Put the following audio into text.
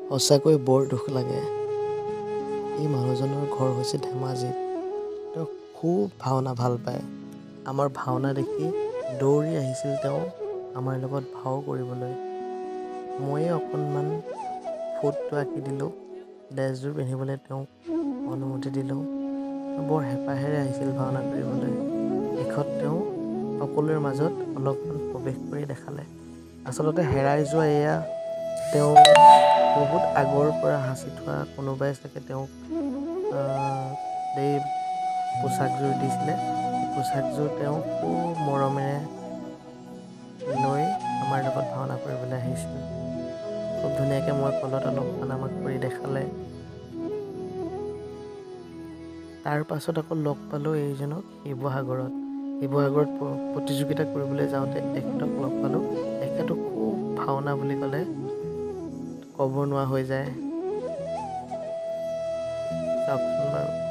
সঁচাকৈ বৰ দুখ লাগে। এই মানুহজনৰ ঘৰ হৈছে ধেমাজিত। তেওঁ খুব ভাওনা ভাল পায়। আমাৰ ভাওনা দেখি দৌৰি আহিছিল তেওঁ আমাৰ লগত ভাও কৰিবলৈ। ময়ে অকণমান ফুটটো আঁকি দিলোঁ, ড্ৰেছযোৰ পিন্ধিবলৈ তেওঁক অনুমতি দিলোঁ। বৰ হেঁপাহেৰে আহিছিল ভাওনা কৰিবলৈ। শেষত তেওঁ সকলোৰে মাজত অলপমান প্ৰৱেশ কৰি দেখালে। আচলতে হেৰাই যোৱা এয়া তেওঁ বহুত আগৰ পৰা সাঁচি থোৱা কোনোবাই চাগে তেওঁক এই পোচাকযোৰ দিছিলে। এই পোচাকযোৰ তেওঁ খুব মৰমেৰে লৈ আমাৰ লগত ভাওনা কৰিবলৈ আহিছিল। খুব ধুনীয়াকৈ মই কলত অলপমান আমাক কৰি দেখালে। তাৰ পাছত আকৌ লগ পালোঁ এইজনক শিৱসাগৰত প্ৰতিযোগিতা কৰিবলৈ যাওঁতে এখেতক লগ পালোঁ। এখেতো খুব ভাওনা বুলি ক'লে ক'ব নোৱাৰা হৈ যায়। চাওকচোন বাৰু।